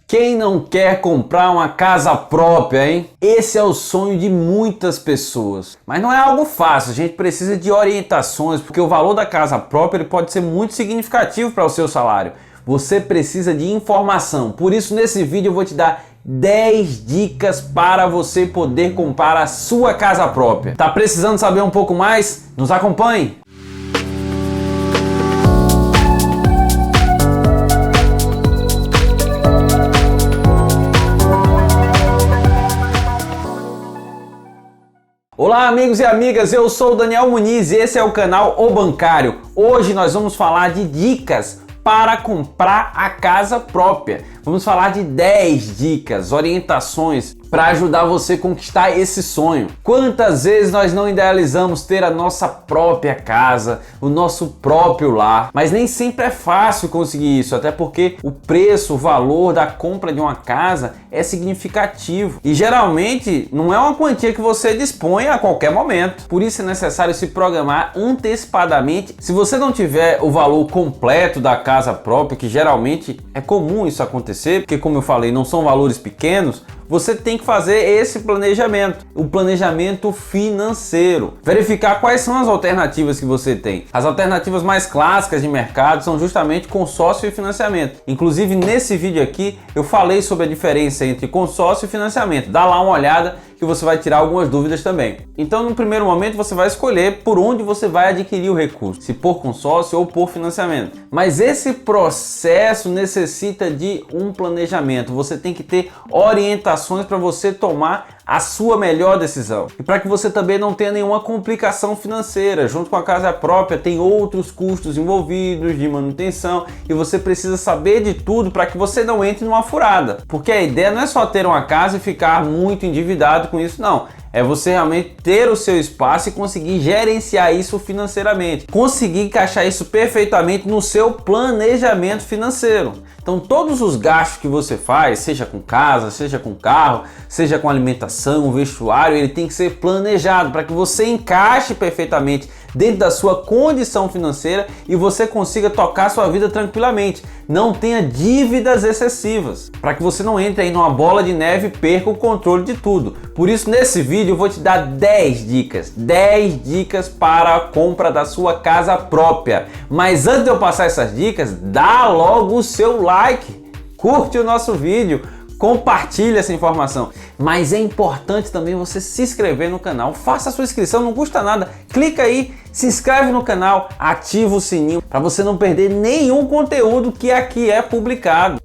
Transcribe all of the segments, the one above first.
Quem não quer comprar uma casa própria, hein? Esse é o sonho de muitas pessoas. Mas não é algo fácil, a gente precisa de orientações, porque o valor da casa própria ele pode ser muito significativo para o seu salário. Você precisa de informação, por isso nesse vídeo eu vou te dar 10 dicas para você poder comprar a sua casa própria. Tá precisando saber um pouco mais? Nos acompanhe! Olá amigos e amigas, eu sou o Daniel Muniz e esse é o canal O Bancário. Hoje nós vamos falar de dicas para comprar a casa própria. Vamos falar de 10 dicas, orientações para ajudar você a conquistar esse sonho. Quantas vezes nós não idealizamos ter a nossa própria casa, o nosso próprio lar, mas nem sempre é fácil conseguir isso, até porque o preço, o valor da compra de uma casa é significativo e geralmente não é uma quantia que você dispõe a qualquer momento. Por isso é necessário se programar antecipadamente. Se você não tiver o valor completo da casa própria, que geralmente é comum isso acontecer, porque como eu falei, não são valores pequenos, você tem que fazer esse planejamento, o planejamento financeiro. Verificar quais são as alternativas que você tem. As alternativas mais clássicas de mercado são justamente consórcio e financiamento. Inclusive nesse vídeo aqui eu falei sobre a diferença entre consórcio e financiamento. Dá lá uma olhada que você vai tirar algumas dúvidas também. Então no primeiro momento você vai escolher por onde você vai adquirir o recurso, se por consórcio ou por financiamento. Mas esse processo necessita de um planejamento. Você tem que ter orientações para você tomar a sua melhor decisão. E para que você também não tenha nenhuma complicação financeira. Junto com a casa própria tem outros custos envolvidos de manutenção e você precisa saber de tudo para que você não entre numa furada. Porque a ideia não é só ter uma casa e ficar muito endividado com isso, não. É você realmente ter o seu espaço e conseguir gerenciar isso financeiramente. Conseguir encaixar isso perfeitamente no seu planejamento financeiro. Então todos os gastos que você faz, seja com casa, seja com carro, seja com alimentação, vestuário, ele tem que ser planejado para que você encaixe perfeitamente dentro da sua condição financeira e você consiga tocar sua vida tranquilamente. Não tenha dívidas excessivas, para que você não entre aí numa bola de neve e perca o controle de tudo. Por isso nesse vídeo eu vou te dar 10 dicas para a compra da sua casa própria. Mas antes de eu passar essas dicas, dá logo o seu like, curte o nosso vídeo, compartilhe essa informação. Mas é importante também você se inscrever no canal. Faça a sua inscrição, não custa nada. Clica aí, se inscreve no canal, ativa o sininho para você não perder nenhum conteúdo que aqui é publicado.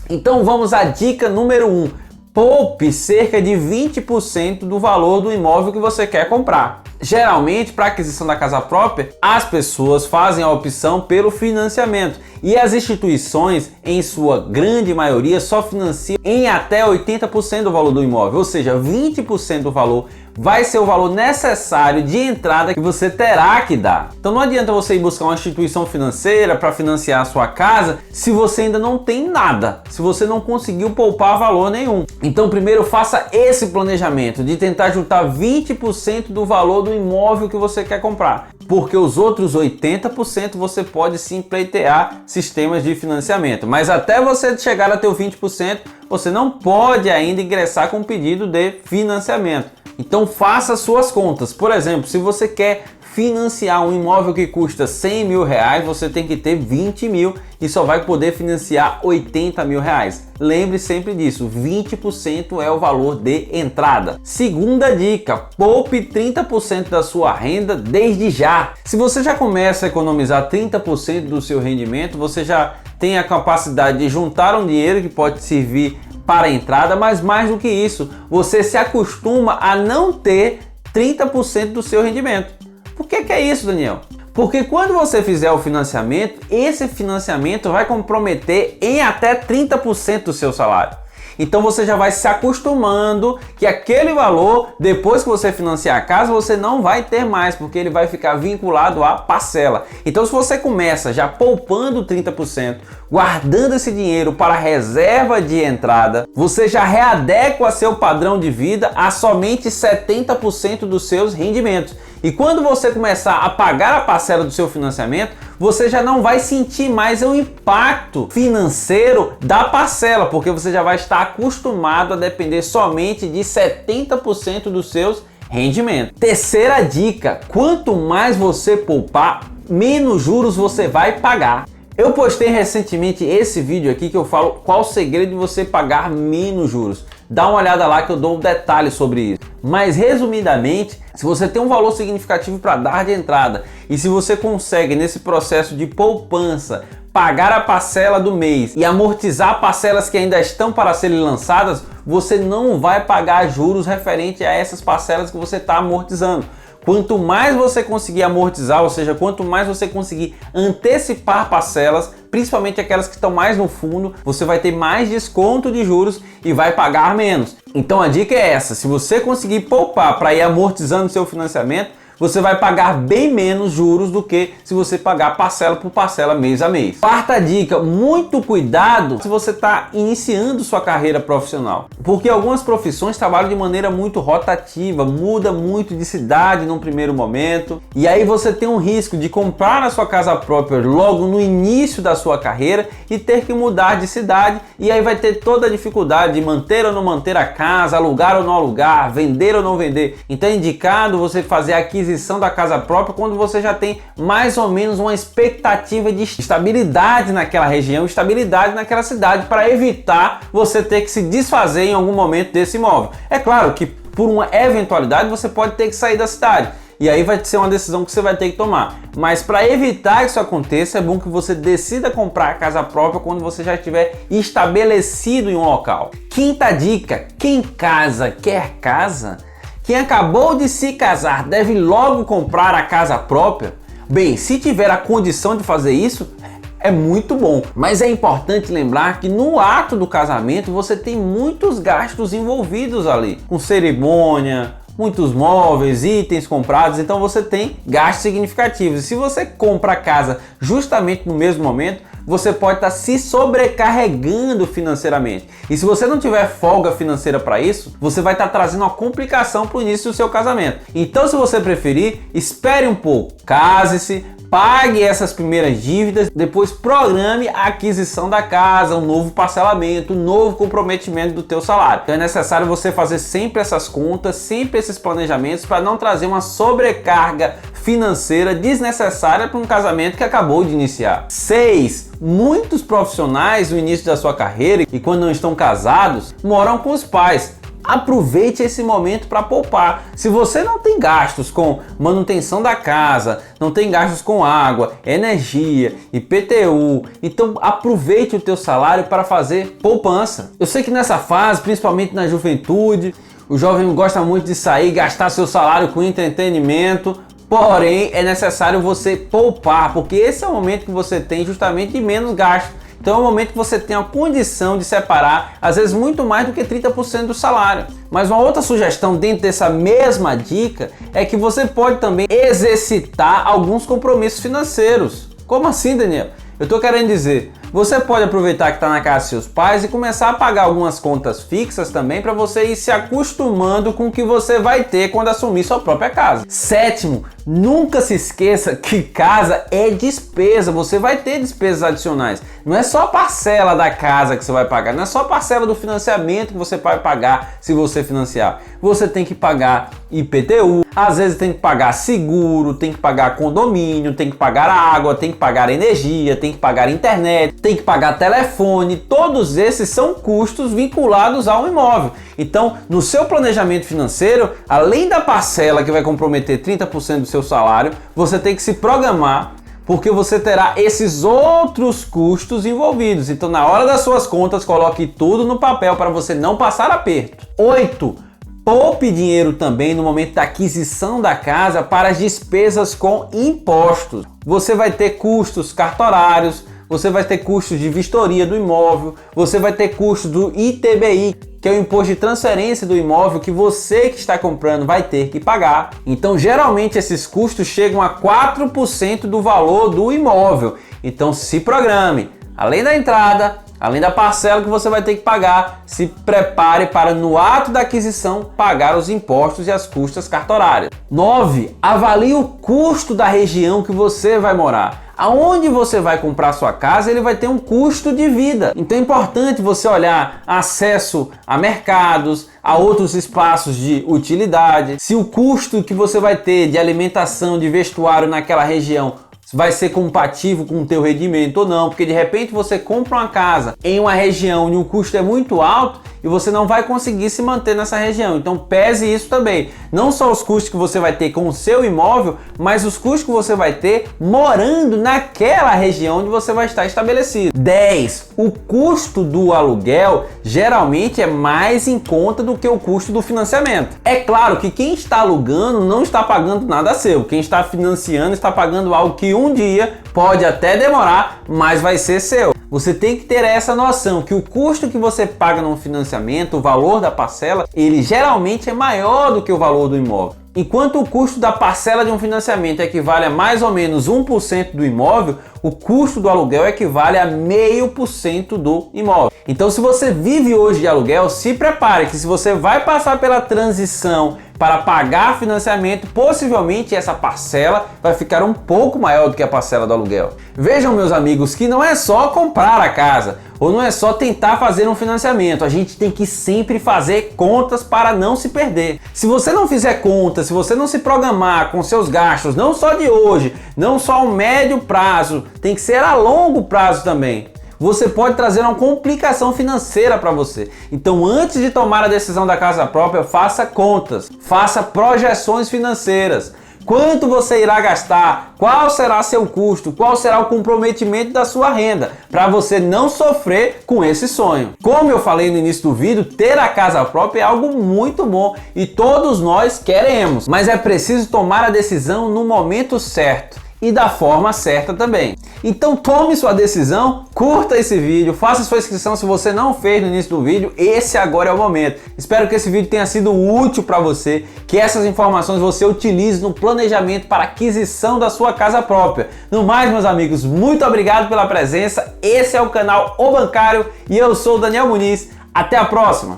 Então vamos à dica número 1. Poupe cerca de 20% do valor do imóvel que você quer comprar. Geralmente, para a aquisição da casa própria, as pessoas fazem a opção pelo financiamento e as instituições, em sua grande maioria, só financiam em até 80% do valor do imóvel, ou seja, 20% do valor vai ser o valor necessário de entrada que você terá que dar. Então não adianta você ir buscar uma instituição financeira para financiar a sua casa se você ainda não tem nada, se você não conseguiu poupar valor nenhum. Então primeiro faça esse planejamento de tentar juntar 20% do valor do imóvel que você quer comprar, porque os outros 80% você pode sim pleitear sistemas de financiamento, mas até você chegar a ter o 20%, você não pode ainda ingressar com pedido de financiamento. Então faça suas contas. Por exemplo, se você quer financiar um imóvel que custa 100 mil reais, você tem que ter 20 mil e só vai poder financiar 80 mil reais. Lembre sempre disso, 20% é o valor de entrada. Segunda dica, poupe 30% da sua renda desde já. Se você já começa a economizar 30% do seu rendimento, você já tem a capacidade de juntar um dinheiro que pode servir para a entrada, mas mais do que isso, você se acostuma a não ter 30% do seu rendimento. Por que é isso, Daniel? Porque quando você fizer o financiamento, esse financiamento vai comprometer em até 30% do seu salário. Então você já vai se acostumando que aquele valor, depois que você financiar a casa, você não vai ter mais, porque ele vai ficar vinculado à parcela. Então se você começa já poupando 30%, guardando esse dinheiro para reserva de entrada, você já readequa seu padrão de vida a somente 70% dos seus rendimentos. E quando você começar a pagar a parcela do seu financiamento, você já não vai sentir mais o impacto financeiro da parcela, porque você já vai estar acostumado a depender somente de 70% dos seus rendimentos. Terceira dica: quanto mais você poupar, menos juros você vai pagar. Eu postei recentemente esse vídeo aqui que eu falo qual o segredo de você pagar menos juros. Dá uma olhada lá que eu dou um detalhe sobre isso. Mas resumidamente, se você tem um valor significativo para dar de entrada e se você consegue nesse processo de poupança pagar a parcela do mês e amortizar parcelas que ainda estão para serem lançadas, você não vai pagar juros referente a essas parcelas que você está amortizando. Quanto mais você conseguir amortizar, ou seja, quanto mais você conseguir antecipar parcelas, principalmente aquelas que estão mais no fundo, você vai ter mais desconto de juros e vai pagar menos. Então a dica é essa: se você conseguir poupar para ir amortizando seu financiamento, você vai pagar bem menos juros do que se você pagar parcela por parcela, mês a mês. Quarta dica: muito cuidado se você está iniciando sua carreira profissional, porque algumas profissões trabalham de maneira muito rotativa, muda muito de cidade num primeiro momento, e aí você tem um risco de comprar a sua casa própria logo no início da sua carreira e ter que mudar de cidade, e aí vai ter toda a dificuldade de manter ou não manter a casa, alugar ou não alugar, vender ou não vender. Então é indicado você fazer a aquisição da casa própria quando você já tem mais ou menos uma expectativa de estabilidade naquela região, estabilidade naquela cidade, para evitar você ter que se desfazer em algum momento desse imóvel. É claro que por uma eventualidade você pode ter que sair da cidade, e aí vai ser uma decisão que você vai ter que tomar. Mas para evitar que isso aconteça, é bom que você decida comprar a casa própria quando você já estiver estabelecido em um local. Quinta dica: quem casa quer casa. Quem acabou de se casar deve logo comprar a casa própria? Bem, se tiver a condição de fazer isso, é muito bom. Mas é importante lembrar que no ato do casamento você tem muitos gastos envolvidos ali, com cerimônia, muitos móveis, itens comprados, então você tem gastos significativos. E se você compra a casa justamente no mesmo momento, você pode estar se sobrecarregando financeiramente. E se você não tiver folga financeira para isso, você vai estar trazendo uma complicação para o início do seu casamento. Então, se você preferir, espere um pouco, case-se, pague essas primeiras dívidas, depois programe a aquisição da casa, um novo parcelamento, um novo comprometimento do teu salário. Então é necessário você fazer sempre essas contas, sempre esses planejamentos, para não trazer uma sobrecarga financeira desnecessária para um casamento que acabou de iniciar. 6. Muitos profissionais no início da sua carreira e quando não estão casados, moram com os pais. Aproveite esse momento para poupar. Se você não tem gastos com manutenção da casa, não tem gastos com água, energia, IPTU, então aproveite o teu salário para fazer poupança. Eu sei que nessa fase, principalmente na juventude, o jovem gosta muito de sair, gastar seu salário com entretenimento. Porém, é necessário você poupar, porque esse é o momento que você tem justamente de menos gasto. Então é o momento que você tem a condição de separar, às vezes muito mais do que 30% do salário. Mas uma outra sugestão dentro dessa mesma dica é que você pode também exercitar alguns compromissos financeiros. Como assim, Daniel? Eu estou querendo dizer, você pode aproveitar que está na casa dos seus pais e começar a pagar algumas contas fixas também para você ir se acostumando com o que você vai ter quando assumir sua própria casa. 7, nunca se esqueça que casa é despesa, você vai ter despesas adicionais. Não é só a parcela da casa que você vai pagar, não é só a parcela do financiamento que você vai pagar se você financiar. Você tem que pagar IPTU, às vezes tem que pagar seguro, tem que pagar condomínio, tem que pagar água, tem que pagar energia, tem que pagar internet, tem que pagar telefone. Todos esses são custos vinculados ao imóvel. Então, no seu planejamento financeiro, além da parcela que vai comprometer 30% do seu salário, você tem que se programar, porque você terá esses outros custos envolvidos. Então, na hora das suas contas, coloque tudo no papel para você não passar aperto. 8. Poupe dinheiro também no momento da aquisição da casa para as despesas com impostos. Você vai ter custos cartorários, você vai ter custos de vistoria do imóvel, você vai ter custos do ITBI, que é o imposto de transferência do imóvel que você que está comprando vai ter que pagar. Então, geralmente esses custos chegam a 4% do valor do imóvel. Então, se programe. Além da entrada, além da parcela que você vai ter que pagar, se prepare para, no ato da aquisição, pagar os impostos e as custas cartorárias. 9. Avalie o custo da região que você vai morar. Aonde você vai comprar sua casa, ele vai ter um custo de vida. Então é importante você olhar acesso a mercados, a outros espaços de utilidade, se o custo que você vai ter de alimentação, de vestuário naquela região vai ser compatível com o teu rendimento ou não, porque de repente você compra uma casa em uma região onde o custo é muito alto e você não vai conseguir se manter nessa região. Então pese isso também, não só os custos que você vai ter com o seu imóvel, mas os custos que você vai ter morando naquela região onde você vai estar estabelecido. 10. O custo do aluguel geralmente é mais em conta do que o custo do financiamento. É claro que quem está alugando não está pagando nada seu, quem está financiando está pagando algo que um dia pode até demorar, mas vai ser seu. Você tem que ter essa noção que o custo que você paga no financiamento, o valor da parcela, ele geralmente é maior do que o valor do imóvel. Enquanto o custo da parcela de um financiamento equivale a mais ou menos 1% do imóvel, o custo do aluguel equivale a 0,5% do imóvel. Então, se você vive hoje de aluguel, se prepare que se você vai passar pela transição para pagar financiamento, possivelmente essa parcela vai ficar um pouco maior do que a parcela do aluguel. Vejam, meus amigos, que não é só comprar a casa, ou não é só tentar fazer um financiamento, a gente tem que sempre fazer contas para não se perder. Se você não fizer contas, se você não se programar com seus gastos, não só de hoje, não só ao médio prazo, tem que ser a longo prazo também, você pode trazer uma complicação financeira para você. Então, antes de tomar a decisão da casa própria, faça contas, faça projeções financeiras. Quanto você irá gastar? Qual será seu custo? Qual será o comprometimento da sua renda? Para você não sofrer com esse sonho. Como eu falei no início do vídeo, ter a casa própria é algo muito bom e todos nós queremos. Mas é preciso tomar a decisão no momento certo e da forma certa também. Então tome sua decisão, curta esse vídeo, faça sua inscrição se você não fez no início do vídeo, esse agora é o momento. Espero que esse vídeo tenha sido útil para você, que essas informações você utilize no planejamento para aquisição da sua casa própria. No mais, meus amigos, muito obrigado pela presença, esse é o canal O Bancário e eu sou o Daniel Muniz, até a próxima!